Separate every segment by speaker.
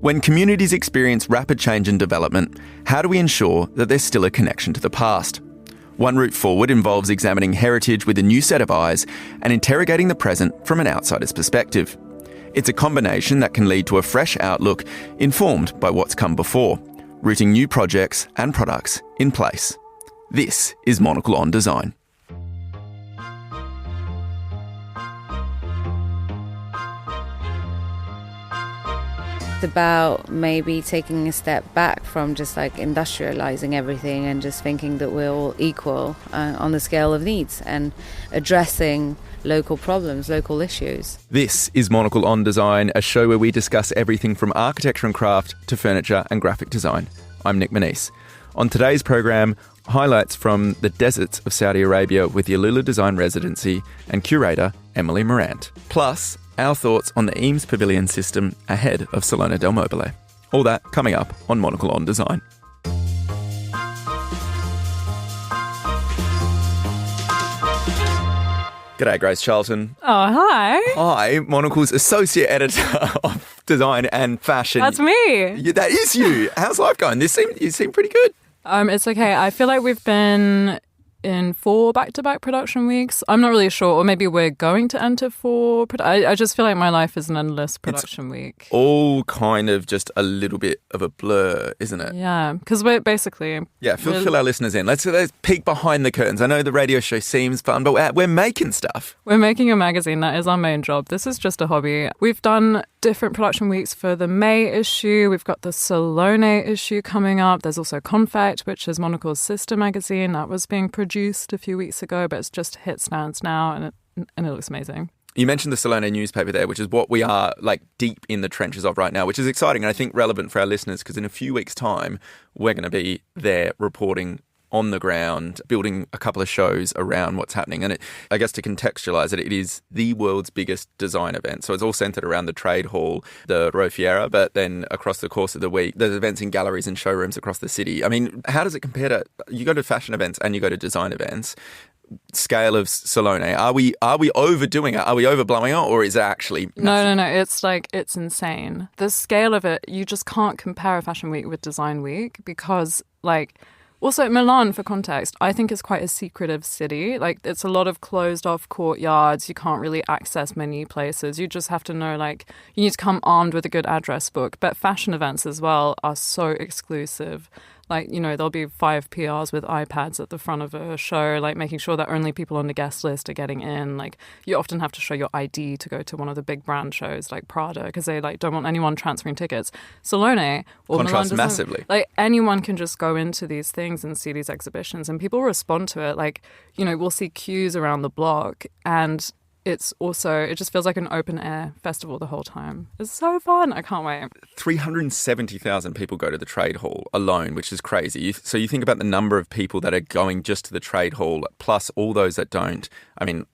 Speaker 1: When communities experience rapid change and development, how do we ensure that there's still a connection to the past? One route forward involves examining heritage with a new set of eyes and interrogating the present from an outsider's perspective. It's a combination that can lead to a fresh outlook informed by what's come before, rooting new projects and products in place. This is Monocle on Design.
Speaker 2: About maybe taking a step back from just like industrializing everything and just thinking that we're all equal on the scale of needs and addressing local problems, local issues.
Speaker 1: This is Monocle on Design, a show where we discuss everything from architecture and craft to furniture and graphic design. I'm Nick Monisse. On today's program, highlights from the deserts of Saudi Arabia with the AlUla's design residency and curator Emily Marant. Plus, our thoughts on the Eames pavilion system ahead of Salone del Mobile. All that coming up on Monocle on Design. G'day, Grace Charlton.
Speaker 3: Oh, hi.
Speaker 1: Hi, Monocle's Associate Editor of Design and Fashion.
Speaker 3: That's me.
Speaker 1: Yeah, that is you. How's life going? You seem pretty good.
Speaker 3: It's okay. I feel like we've been in 4 back-to-back production weeks. I'm not really sure, or maybe we're going to enter 4. I just feel like my life is an endless production week.
Speaker 1: All kind of just a little bit of a blur, isn't it?
Speaker 3: Yeah, because we're basically...
Speaker 1: Yeah, fill our listeners in. Let's peek behind the curtains. I know the radio show seems fun, but we're making stuff.
Speaker 3: We're making a magazine. That is our main job. This is just a hobby. We've done different production weeks for the May issue. We've got the Salone issue coming up. There's also Confect, which is Monocle's sister magazine. That was being produced a few weeks ago, but it's just hit stands now, and it looks amazing.
Speaker 1: You mentioned the Salone newspaper there, which is what we are like deep in the trenches of right now, which is exciting and I think relevant for our listeners because in a few weeks' time, we're going to be there reporting on the ground, building a couple of shows around what's happening. And I guess to contextualise it, it is the world's biggest design event. So it's all centred around the trade hall, the Rofiera, but then across the course of the week, there's events in galleries and showrooms across the city. I mean, how does it compare to, you go to fashion events and you go to design events, scale of Salone? Are we overdoing it? Are we overblowing it? Or is it actually massive?
Speaker 3: No. It's insane. The scale of it, you just can't compare a fashion week with design week because also, Milan, for context, I think is quite a secretive city. It's a lot of closed-off courtyards. You can't really access many places. You just have to know, you need to come armed with a good address book. But fashion events as well are so exclusive. There'll be 5 PRs with iPads at the front of a show, making sure that only people on the guest list are getting in. You often have to show your ID to go to one of the big brand shows like Prada because they don't want anyone transferring tickets. Salone or
Speaker 1: contrasts
Speaker 3: Milan
Speaker 1: massively.
Speaker 3: Anyone can just go into these things and see these exhibitions and people respond to it. We'll see queues around the block and it just feels like an open air festival the whole time. It's so fun. I can't wait.
Speaker 1: 370,000 people go to the trade hall alone, which is crazy. So you think about the number of people that are going just to the trade hall, plus all those that don't. I mean,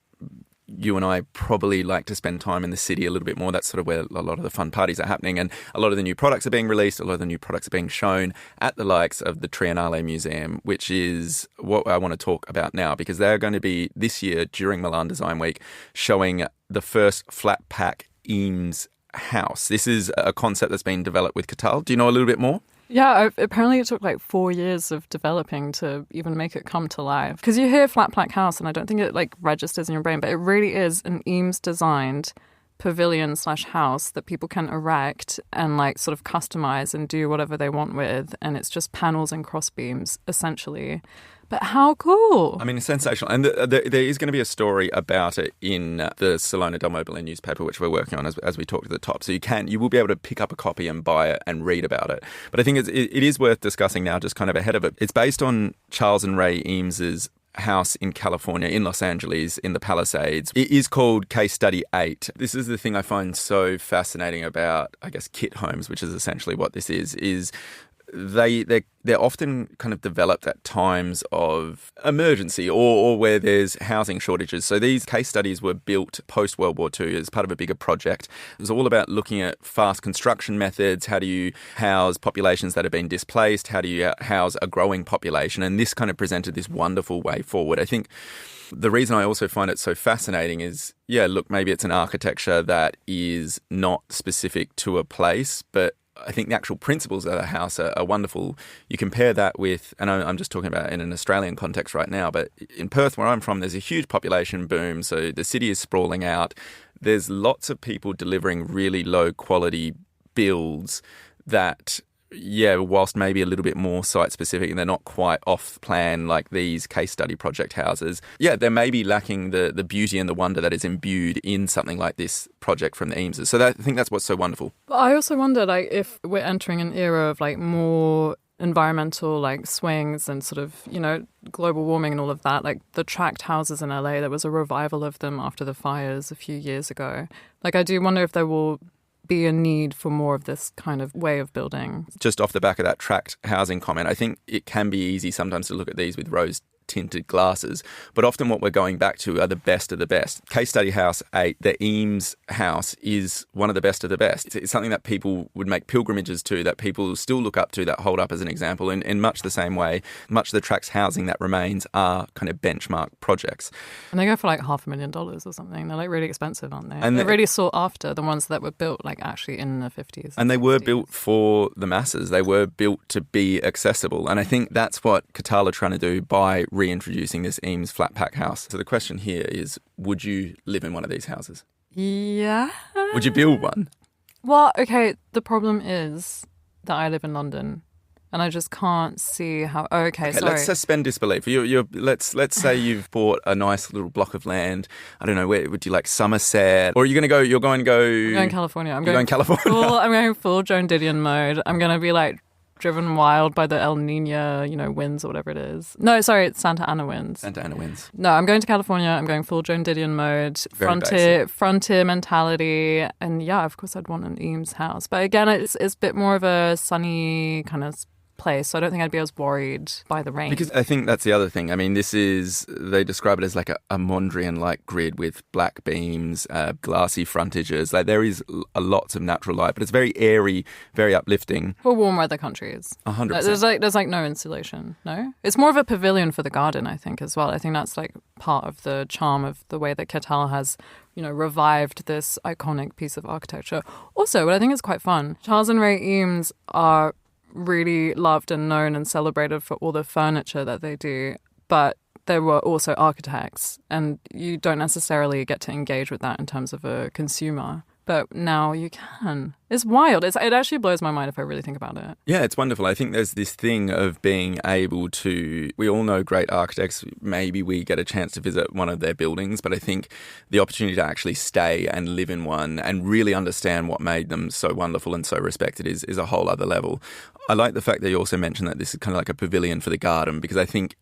Speaker 1: you and I probably like to spend time in the city a little bit more. That's sort of where a lot of the fun parties are happening. And a lot of the new products are being released. A lot of the new products are being shown at the likes of the Triennale Museum, which is what I want to talk about now, because they're going to be this year during Milan Design Week showing the first flat pack Eames house. This is a concept that's been developed with Catal. Do you know a little bit more?
Speaker 3: Yeah, apparently it took 4 years of developing to even make it come to life. Because you hear flat pack house and I don't think it registers in your brain, but it really is an Eames designed pavilion/house that people can erect and sort of customize and do whatever they want with. And it's just panels and cross beams essentially. But how cool.
Speaker 1: I mean, it's sensational. And there is going to be a story about it in the Salone del Mobile newspaper, which we're working on as we talk to the top. So you will be able to pick up a copy and buy it and read about it. But I think it is worth discussing now, just kind of ahead of it. It's based on Charles and Ray Eames's house in California, in Los Angeles, in the Palisades. It is called Case Study 8. This is the thing I find so fascinating about, I guess, kit homes, which is essentially what this is they're often kind of developed at times of emergency or where there's housing shortages. So these case studies were built post-World War II as part of a bigger project. It was all about looking at fast construction methods. How do you house populations that have been displaced? How do you house a growing population? And this kind of presented this wonderful way forward. I think the reason I also find it so fascinating is, maybe it's an architecture that is not specific to a place, but I think the actual principles of the house are wonderful. You compare that with, and I'm just talking about in an Australian context right now, but in Perth, where I'm from, there's a huge population boom. So the city is sprawling out. There's lots of people delivering really low quality builds that, whilst maybe a little bit more site specific and they're not quite off plan like these case study project houses, they may be lacking the beauty and the wonder that is imbued in something like this project from the Eameses. So I think that's what's so wonderful.
Speaker 3: But I also wonder, like, if we're entering an era of like more environmental like swings and sort of, global warming and all of that, like the tract houses in LA, there was a revival of them after the fires a few years ago. Like, I do wonder if there will be a need for more of this kind of way of building.
Speaker 1: Just off the back of that tract housing comment, I think it can be easy sometimes to look at these with rose-tinted glasses, but often what we're going back to are the best of the best. Case study house 8, the Eames house, is one of the best of the best. It's something that people would make pilgrimages to, that people still look up to, that hold up as an example. In much the same way, much of the tracts housing that remains are kind of benchmark projects.
Speaker 3: And they go for like $500,000 or something. They're like really expensive, aren't they?
Speaker 1: And
Speaker 3: they're really sought after, the ones that were built like actually in the 50s.
Speaker 1: And they were built for the masses. They were built to be accessible. And I think that's what Qatar are trying to do by reintroducing this Eames flat pack house. So the question here is, would you live in one of these houses?
Speaker 3: Yeah.
Speaker 1: Would you build one?
Speaker 3: Well, okay, the problem is that I live in London and I just can't see how... Okay, sorry.
Speaker 1: Let's suspend disbelief. Let's say you've bought a nice little block of land. I don't know, where would you like, Somerset? Or are you going to go... You're going to go...
Speaker 3: I'm going California.
Speaker 1: I'm going California?
Speaker 3: I'm going full Joan Didion mode. I'm going to be like driven wild by the El Nino, winds or whatever it is. No, sorry, it's Santa Ana winds.
Speaker 1: Santa Ana winds.
Speaker 3: No, I'm going to California. I'm going full Joan Didion mode. Frontier mentality. And yeah, of course I'd want an Eames house. But again, it's a bit more of a sunny kind of place, so I don't think I'd be as worried by the rain.
Speaker 1: Because I think that's the other thing. I mean, they describe it as like a Mondrian-like grid with black beams, glassy frontages. Like, there is lots of natural light, but it's very airy, very uplifting.
Speaker 3: For warm weather countries.
Speaker 1: 100%.
Speaker 3: There's no insulation, no? It's more of a pavilion for the garden, I think, as well. I think that's like part of the charm of the way that Qatar has revived this iconic piece of architecture. Also, what I think is quite fun, Charles and Ray Eames are really loved and known and celebrated for all the furniture that they do, but they were also architects, and you don't necessarily get to engage with that in terms of a consumer. But now you can. It's wild. It actually blows my mind if I really think about it.
Speaker 1: Yeah, it's wonderful. I think there's this thing of being able to... We all know great architects. Maybe we get a chance to visit one of their buildings, but I think the opportunity to actually stay and live in one and really understand what made them so wonderful and so respected is a whole other level. I like the fact that you also mentioned that this is kind of like a pavilion for the garden, because I think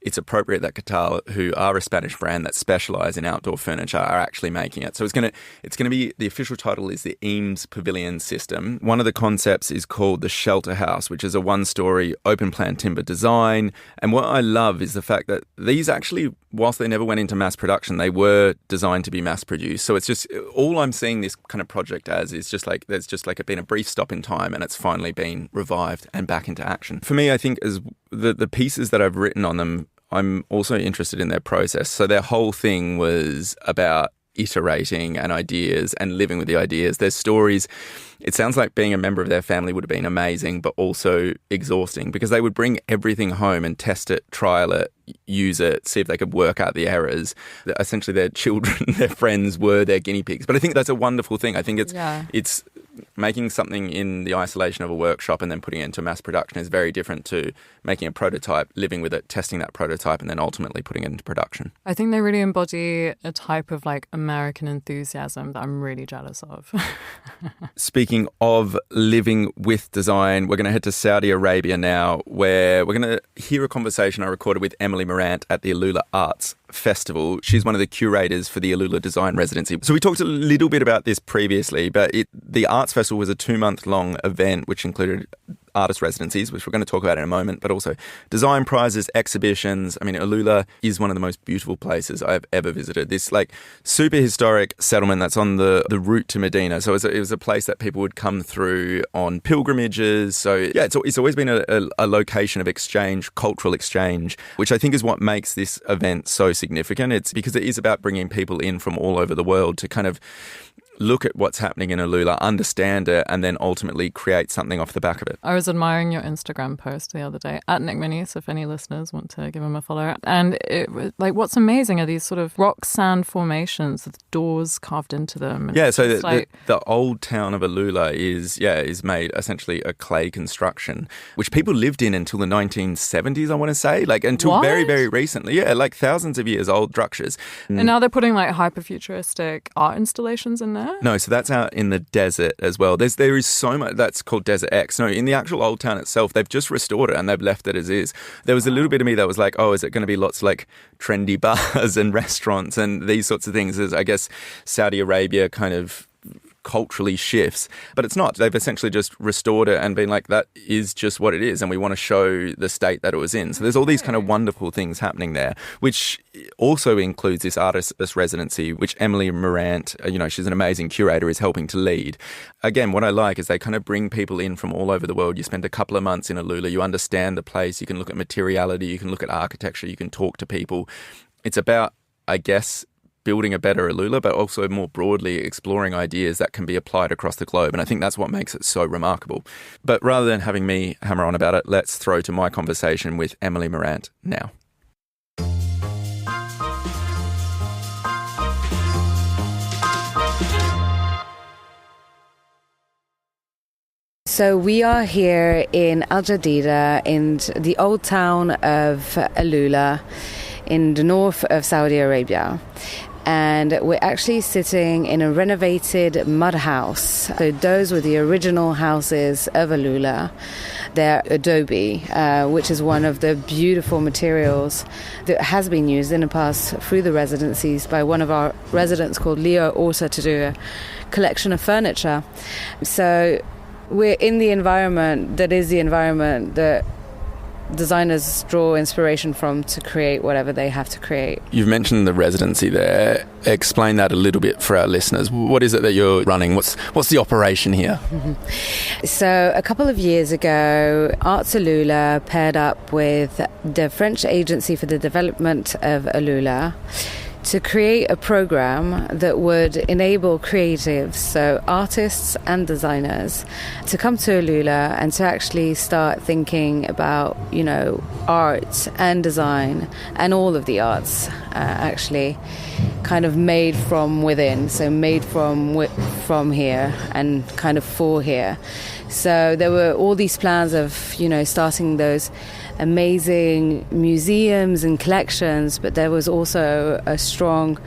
Speaker 1: it's appropriate that Qatar, who are a Spanish brand that specialise in outdoor furniture, are actually making it. So it's going to be, the official title is the Eames Pavilion System. One of the concepts is called the Shelter House, which is a one-storey open-plan timber design. And what I love is the fact that these actually, whilst they never went into mass production, they were designed to be mass-produced. So it's just, all I'm seeing this kind of project as is just like, there's just like been a brief stop in time and it's finally been revived and back into action. For me, I think as the pieces that I've written on them, I'm also interested in their process. So their whole thing was about iterating and ideas and living with the ideas. Their stories, it sounds like being a member of their family would have been amazing, but also exhausting, because they would bring everything home and test it, trial it, use it, see if they could work out the errors. Essentially, their children, their friends were their guinea pigs. But I think that's a wonderful thing. I think it's making something in the isolation of a workshop and then putting it into mass production is very different to making a prototype, living with it, testing that prototype, and then ultimately putting it into production.
Speaker 3: I think they really embody a type of like American enthusiasm that I'm really jealous of.
Speaker 1: Speaking of living with design, we're going to head to Saudi Arabia now, where we're going to hear a conversation I recorded with Emily Marant at the AlUla Arts Festival. She's one of the curators for the AlUla Design Residency. So we talked a little bit about this previously, but the Arts Festival was a 2-month-long event which included artist residencies, which we're going to talk about in a moment, but also design prizes, exhibitions. I mean, AlUla is one of the most beautiful places I've ever visited. This like super historic settlement that's on the route to Medina. So it was a place that people would come through on pilgrimages. So yeah, it's always been a location of exchange, cultural exchange, which I think is what makes this event so significant. It's because it is about bringing people in from all over the world to kind of look at what's happening in AlUla, understand it, and then ultimately create something off the back of it.
Speaker 3: I was admiring your Instagram post the other day at Nick Monisse, if any listeners want to give him a follow. And it was like, what's amazing are these sort of rock sand formations with doors carved into them.
Speaker 1: Yeah, so the old town of AlUla is made essentially a clay construction, which people lived in until the 1970s, I want to say, like until very, very recently. Yeah, like thousands of years old structures.
Speaker 3: And now they're putting like hyper-futuristic art installations in there?
Speaker 1: No, so that's out in the desert as well. There is so much that's called Desert X. No, in the actual old town itself, they've just restored it and they've left it as is. There was a little bit of me that was like, oh, is it going to be lots of like trendy bars and restaurants and these sorts of things? As I guess Saudi Arabia kind of culturally shifts, but it's not. They've essentially just restored it and been like, that is just what it is, and we want to show the state that it was in. So there's all these kind of wonderful things happening there, which also includes this artist residency, which Emily Marant, she's an amazing curator, is helping to lead. Again, what I like is they kind of bring people in from all over the world. You spend a couple of months in AlUla, you understand the place, you can look at materiality, you can look at architecture, you can talk to people. It's about, I guess, building a better AlUla, but also more broadly exploring ideas that can be applied across the globe. And I think that's what makes it so remarkable. But rather than having me hammer on about it, let's throw to my conversation with Emily Marant now.
Speaker 2: So we are here in Al Jadida, in the old town of AlUla, in the north of Saudi Arabia. And we're actually sitting in a renovated mud house. So those were the original houses of AlUla. They're adobe, which is one of the beautiful materials that has been used in the past through the residencies by one of our residents called Leo Orta to do a collection of furniture. So we're in the environment that is the environment that designers draw inspiration from to create whatever they have to create.
Speaker 1: You've mentioned the residency there. Explain that a little bit for our listeners. What is it that you're running? What's the operation here?
Speaker 2: So a couple of years ago, Arts AlUla paired up with the French Agency for the Development of AlUla to create a program that would enable creatives, so artists and designers, to come to AlUla and to actually start thinking about, art and design and all of the arts, actually, kind of made from within, so made from here and kind of for here. So there were all these plans of, starting those amazing museums and collections, but there was also a strong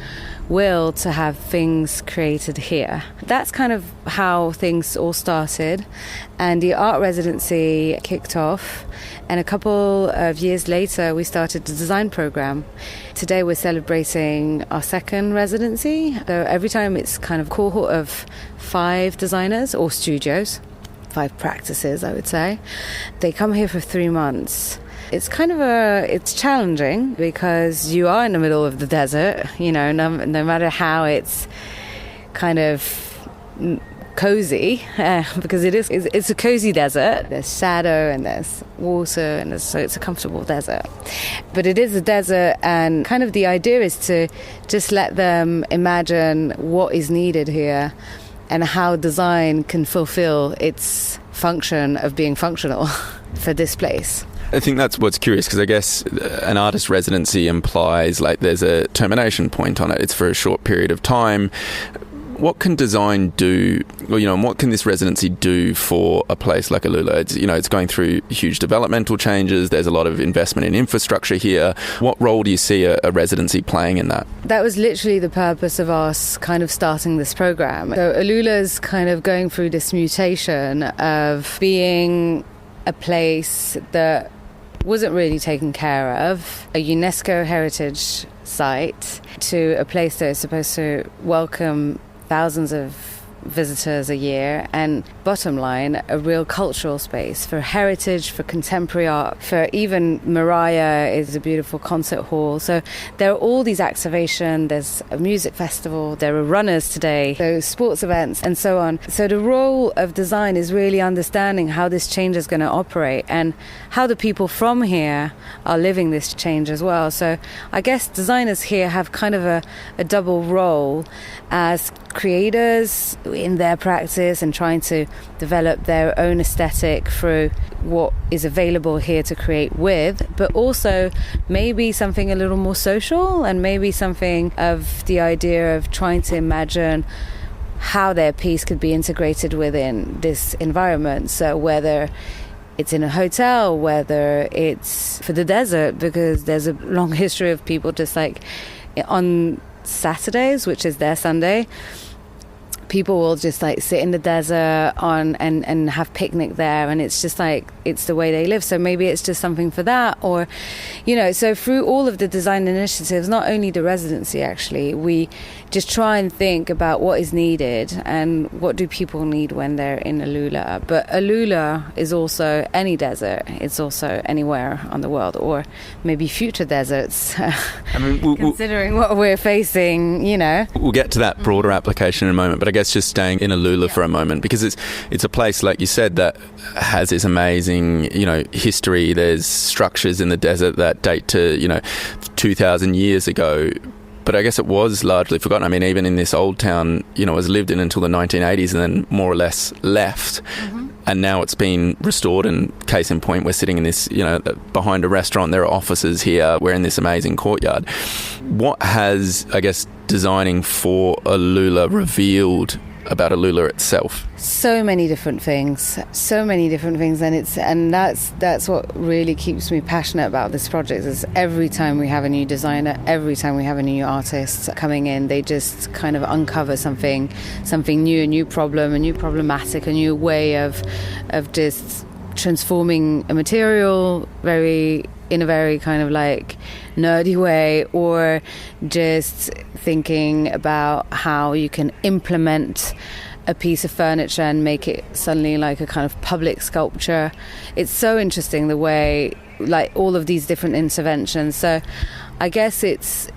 Speaker 2: will to have things created here. That's kind of how things all started, and the art residency kicked off, and a couple of years later we started the design program. Today we're celebrating our second residency, so every time it's kind of a cohort of 5 designers or studios, 5 practices, I would say. They come here for 3 months. It's it's challenging because you are in the middle of the desert, no matter how it's kind of cozy, because it's a cozy desert. There's shadow and there's water, and so it's a comfortable desert. But it is a desert, and kind of the idea is to just let them imagine what is needed here and how design can fulfill its function of being functional for this place.
Speaker 1: I think that's what's curious, because I guess an artist residency implies like there's a termination point on it. It's for a short period of time. What can design do, and what can this residency do for a place like AlUla? It's going through huge developmental changes. There's a lot of investment in infrastructure here. What role do you see a residency playing in that?
Speaker 2: That was literally the purpose of us kind of starting this program. So AlUla's kind of going through this mutation of being a place that wasn't really taken care of, a UNESCO heritage site, to a place that is supposed to welcome thousands of visitors a year, and bottom line, a real cultural space for heritage, for contemporary art, for even Mariah is a beautiful concert hall. So there are all these activations, there's a music festival, there are runners today, there's sports events and so on. So the role of design is really understanding how this change is going to operate and how the people from here are living this change as well. So I guess designers here have kind of a double role as creators in their practice and trying to develop their own aesthetic through what is available here to create with, but also maybe something a little more social and maybe something of the idea of trying to imagine how their piece could be integrated within this environment. So whether it's in a hotel, whether it's for the desert, because there's a long history of people just like on Saturdays, which is their Sunday, people will just like sit in the desert and have picnic there, and it's just like it's the way they live. So maybe it's just something for that, or so through all of the design initiatives, not only the residency, actually we just try and think about what is needed and what do people need when they're in AlUla. But AlUla is also any desert, it's also anywhere on the world, or maybe future deserts. I mean, considering what we're facing,
Speaker 1: We'll get to that broader application in a moment, but I guess just staying in AlUla for a moment, because it's a place, like you said, that has this amazing history. There's structures in the desert that date to 2,000 years ago, but I guess it was largely forgotten. I mean, even in this old town, it was lived in until the 1980s and then more or less left. Mm-hmm. And now it's been restored, and case in point, we're sitting in this, behind a restaurant, there are offices here, we're in this amazing courtyard. What has, I guess, designing for AlUla revealed about AlUla itself?
Speaker 2: So many different things, and that's what really keeps me passionate about this project. Is every time we have a new designer, every time we have a new artist coming in, they just kind of uncover something new, a new problem, a new problematic, a new way of just transforming a material in a very kind of like nerdy way, or just thinking about how you can implement a piece of furniture and make it suddenly like a kind of public sculpture. It's so interesting the way, like, all of these different interventions. So I guess it's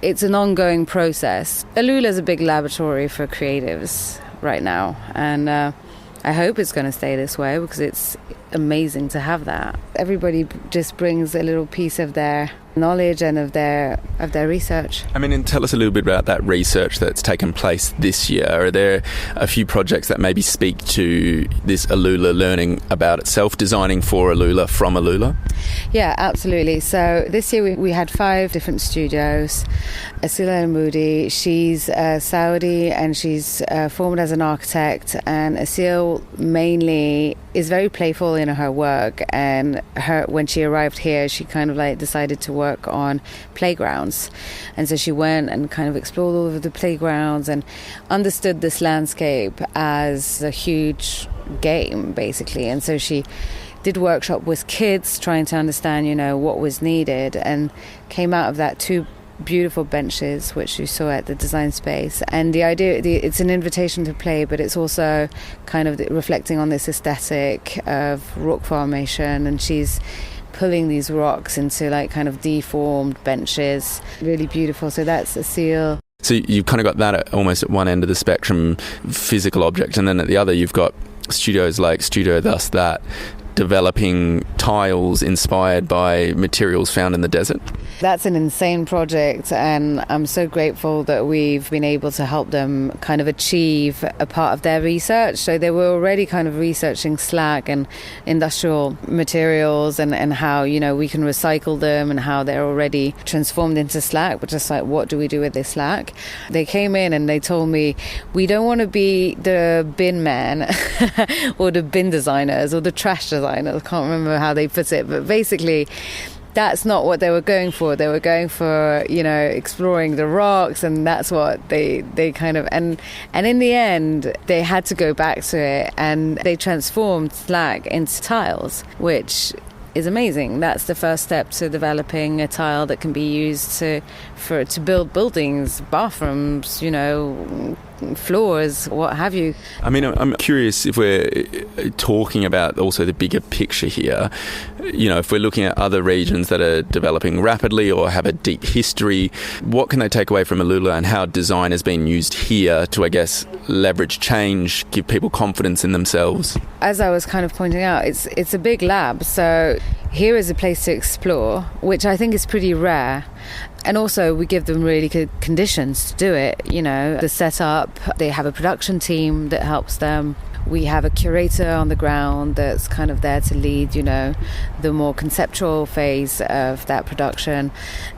Speaker 2: an ongoing process. AlUla is a big laboratory for creatives right now, and I hope it's going to stay this way, because it's amazing to have that. Everybody just brings a little piece of their knowledge and of their research.
Speaker 1: I mean, and tell us a little bit about that research that's taken place this year. Are there a few projects that maybe speak to this AlUla learning about itself, designing for AlUla, from AlUla?
Speaker 2: Yeah, absolutely. So this year we had 5 different studios. Asila Al-Moody, she's Saudi, and she's formed as an architect, and Asil mainly is very playful in her work, and when she arrived here, she kind of like decided to work on playgrounds, and so she went and kind of explored all of the playgrounds and understood this landscape as a huge game, basically. And so she did workshop with kids, trying to understand what was needed, and came out of that 2 beautiful benches which you saw at the design space. And the idea, it's an invitation to play, but it's also kind of reflecting on this aesthetic of rock formation, and she's pulling these rocks into like kind of deformed benches. Really beautiful. So that's a seal.
Speaker 1: So you've kind of got that almost at one end of the spectrum, physical object, and then at the other you've got studios like Studio Thus That, developing tiles inspired by materials found in the desert.
Speaker 2: That's an insane project, and I'm so grateful that we've been able to help them kind of achieve a part of their research. So they were already kind of researching slag and industrial materials, and how we can recycle them, and how they're already transformed into slag, but just like, what do we do with this slag? They came in and they told me, we don't want to be the bin man or the bin designers or the trash designers. I can't remember how they put it, but basically that's not what they were going for. They were going for, exploring the rocks, and that's what they kind of, and in the end they had to go back to it, and they transformed slag into tiles, which is amazing. That's the first step to developing a tile that can be used to build buildings, bathrooms, floors, what have you.
Speaker 1: I mean, I'm curious if we're talking about also the bigger picture here. You know, if we're looking at other regions that are developing rapidly or have a deep history, what can they take away from AlUla and how design has been used here to, I guess, leverage change, give people confidence in themselves?
Speaker 2: As I was kind of pointing out, it's a big lab, so here is a place to explore, which I think is pretty rare. And also we give them really good conditions to do it, you know, the setup. They have a production team that helps them. We have a curator on the ground that's kind of there to lead, you know, the more conceptual phase of that production.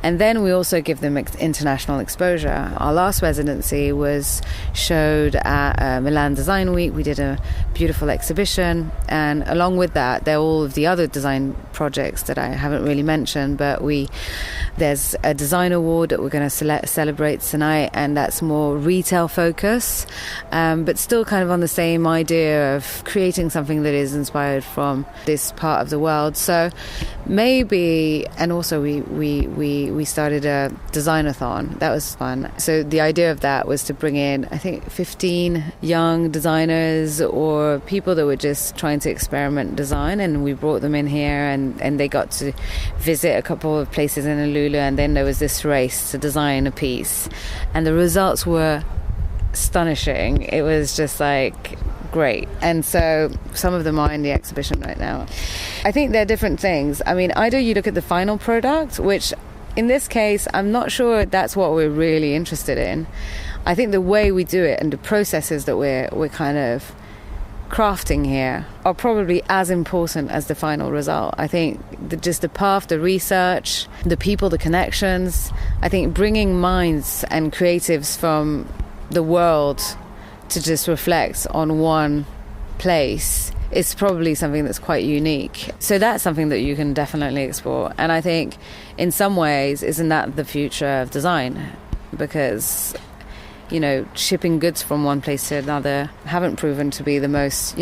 Speaker 2: And then we also give them international exposure. Our last residency was showed at Milan Design Week. We did a beautiful exhibition. And along with that, there are all of the other design projects that I haven't really mentioned, but there's a design award that we're going to celebrate tonight, and that's more retail focus, but still kind of on the same idea of creating something that is inspired from this part of the world. So maybe, and also we started a designathon. That was fun. So the idea of that was to bring in, I think, 15 young designers or people that were just trying to experiment design, and we brought them in here, and they got to visit a couple of places in AlUla, and then there was this race to design a piece, and the results were astonishing. It was just like great. And so some of them are in the exhibition right now. I think they're different things. I mean, either you look at the final product, which in this case I'm not sure that's what we're really interested in. I think the way we do it and the processes that we're kind of crafting here are probably as important as the final result. I think just the path, the research, the people, the connections. I think bringing minds and creatives from the world to just reflect on one place is probably something that's quite unique. So that's something that you can definitely explore. And I think in some ways, isn't that the future of design? Because, you know, shipping goods from one place to another haven't proven to be the most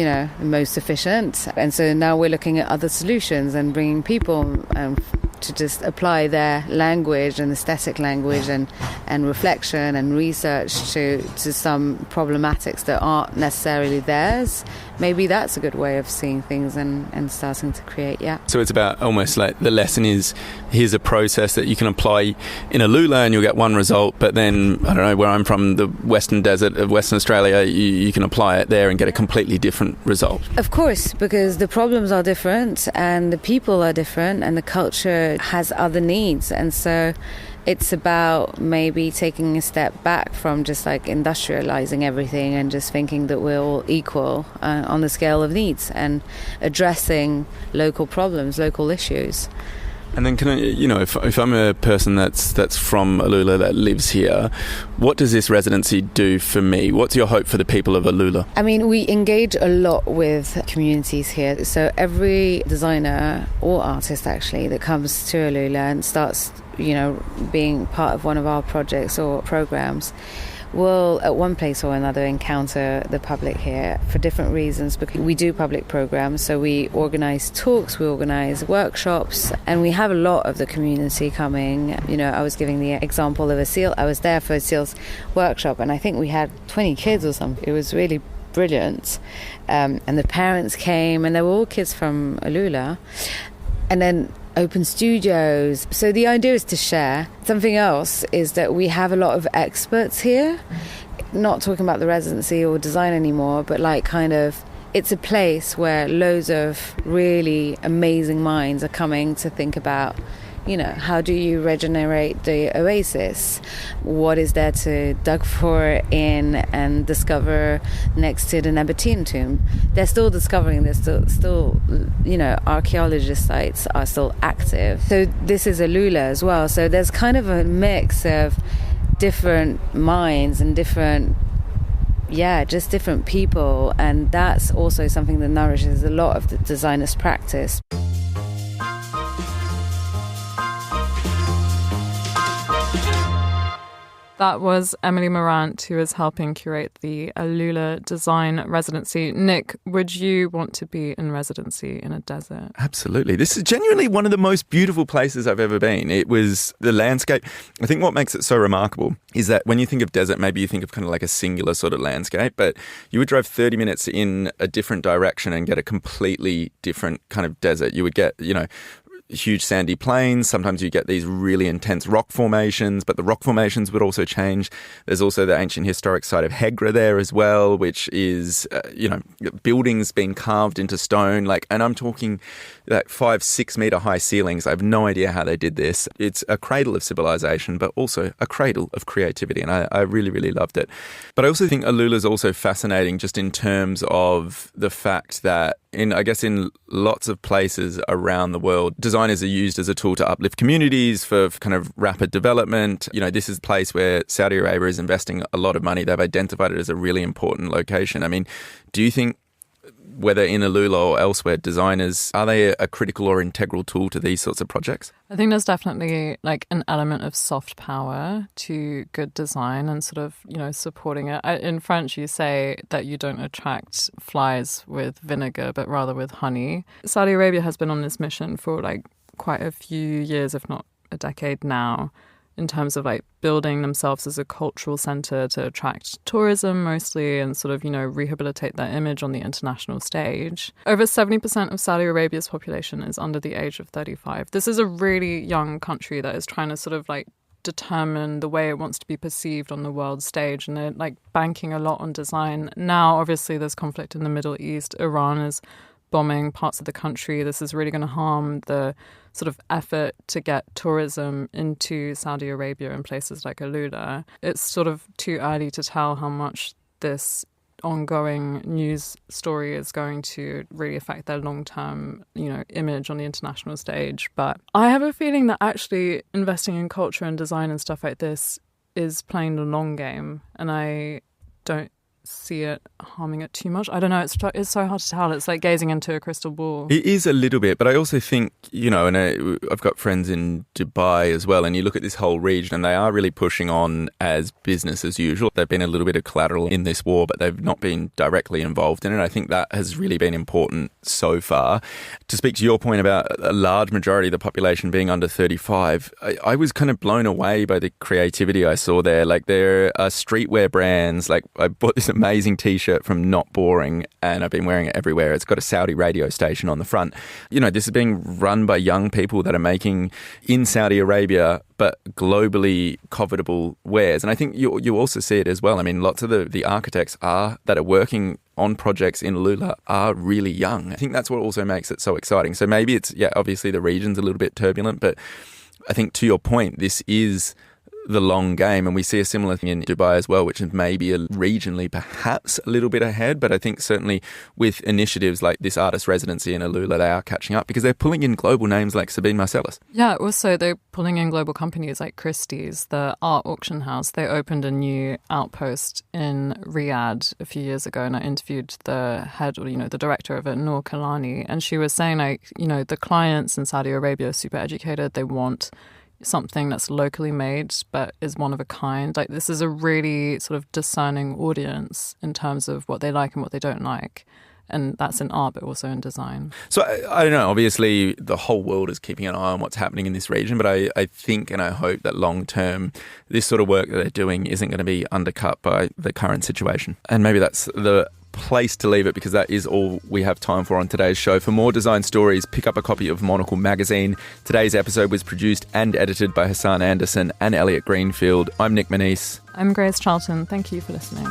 Speaker 2: efficient. And so now we're looking at other solutions and bringing people to just apply their language and aesthetic language and reflection and research to some problematics that aren't necessarily theirs. Maybe that's a good way of seeing things and starting to create, yeah. So
Speaker 1: it's about almost like the lesson is, here's a process that you can apply in AlUla and you'll get one result, but then, I don't know, where I'm from, the western desert of Western Australia, you can apply it there and get a completely different result.
Speaker 2: Of course, because the problems are different and the people are different and the culture has other needs. And so it's about maybe taking a step back from just like industrializing everything and just thinking that we're all equal on the scale of needs and addressing local problems, local issues.
Speaker 1: And then can I, you know, if I'm a person that's from AlUla that lives here, what does this residency do for me? What's your hope for the people of AlUla?
Speaker 2: I mean, we engage a lot with communities here. So every designer or artist actually that comes to AlUla and starts, you know, being part of one of our projects or programs will at one place or another encounter the public here for different reasons, because we do public programs. So we organize talks, we organize workshops, and we have a lot of the community coming. You know, I was giving the example of I was there for a SEALs workshop, and I think we had 20 kids or something. It was really brilliant. And the parents came, and they were all kids from AlUla. And then open studios. So the idea is to share. Something else is that we have a lot of experts here, not talking about the residency or design anymore, but like kind of, it's a place where loads of really amazing minds are coming to think about, you know, how do you regenerate the oasis? What is there to dig for in and discover next to the Nabatean tomb? They're still discovering, there's still, you know, archaeologist sites are still active. So this is AlUla as well. So there's kind of a mix of different minds and different people. And that's also something that nourishes a lot of the designer's practice.
Speaker 3: That was Emily Marant, who is helping curate the AlUla Design Residency. Nick, would you want to be in residency in a desert?
Speaker 1: Absolutely. This is genuinely one of the most beautiful places I've ever been. It was the landscape. I think what makes it so remarkable is that when you think of desert, maybe you think of kind of like a singular sort of landscape, but you would drive 30 minutes in a different direction and get a completely different kind of desert. You would get, huge sandy plains. Sometimes you get these really intense rock formations, but the rock formations would also change. There's also the ancient historic site of Hegra there as well, which is, buildings being carved into stone. And I'm talking 5-6 meter high ceilings. I have no idea how they did this. It's a cradle of civilization, but also a cradle of creativity. And I really, really loved it. But I also think AlUla's also fascinating just in terms of the fact that in lots of places around the world, designers are used as a tool to uplift communities for kind of rapid development. This is a place where Saudi Arabia is investing a lot of money. They've identified it as a really important location. I mean, do you think, whether in AlUla or elsewhere, designers, are they a critical or integral tool to these sorts of projects?
Speaker 3: I think there's definitely an element of soft power to good design and sort of, supporting it. In French, you say that you don't attract flies with vinegar, but rather with honey. Saudi Arabia has been on this mission for quite a few years, if not a decade now, in terms of building themselves as a cultural centre to attract tourism mostly and sort of, rehabilitate their image on the international stage. Over 70% of Saudi Arabia's population is under the age of 35. This is a really young country that is trying to sort of determine the way it wants to be perceived on the world stage, and they're banking a lot on design. Now, obviously, there's conflict in the Middle East. Iran is bombing parts of the country. This is really going to harm the sort of effort to get tourism into Saudi Arabia and places like AlUla. It's sort of too early to tell how much this ongoing news story is going to really affect their long-term, image on the international stage. But I have a feeling that actually investing in culture and design and stuff like this is playing the long game, and I don't see it harming it too much. I don't know. It's so hard to tell. It's like gazing into a crystal ball.
Speaker 1: It is a little bit, but I also think, and I've got friends in Dubai as well, and you look at this whole region and they are really pushing on as business as usual. They've been a little bit of collateral in this war, but they've not been directly involved in it. I think that has really been important so far. To speak to your point about a large majority of the population being under 35, I was kind of blown away by the creativity I saw there. There are streetwear brands. I bought this amazing t-shirt from Not Boring, and I've been wearing it everywhere. It's got a Saudi radio station on the front. This is being run by young people that are making in Saudi Arabia but globally covetable wares. And I think you also see it as well. I mean, lots of the architects that are working on projects in AlUla are really young. I think that's what also makes it so exciting. So maybe it's, obviously the region's a little bit turbulent, but I think to your point, this is the long game, and we see a similar thing in Dubai as well, which is maybe regionally perhaps a little bit ahead, but I think certainly with initiatives like this artist residency in AlUla, they are catching up because they're pulling in global names like Sabine Marcellus.
Speaker 3: Yeah, also they're pulling in global companies like Christie's, the art auction house. They opened a new outpost in Riyadh a few years ago, and I interviewed the head, or the director of it, Noor Kalani, and she was saying the clients in Saudi Arabia are super educated. They want something that's locally made but is one of a kind. This is a really sort of discerning audience in terms of what they like and what they don't like. And that's in art, but also in design. So
Speaker 1: I don't know, obviously the whole world is keeping an eye on what's happening in this region, but I think and I hope that long term, this sort of work that they're doing isn't going to be undercut by the current situation. And maybe that's the place to leave it, because that is all we have time for on today's show. For more design stories, pick up a copy of Monocle magazine. Today's episode was produced and edited by Hassan Anderson and Elliot Greenfield. I'm Nick Monisse.
Speaker 3: I'm Grace Charlton. Thank you for listening.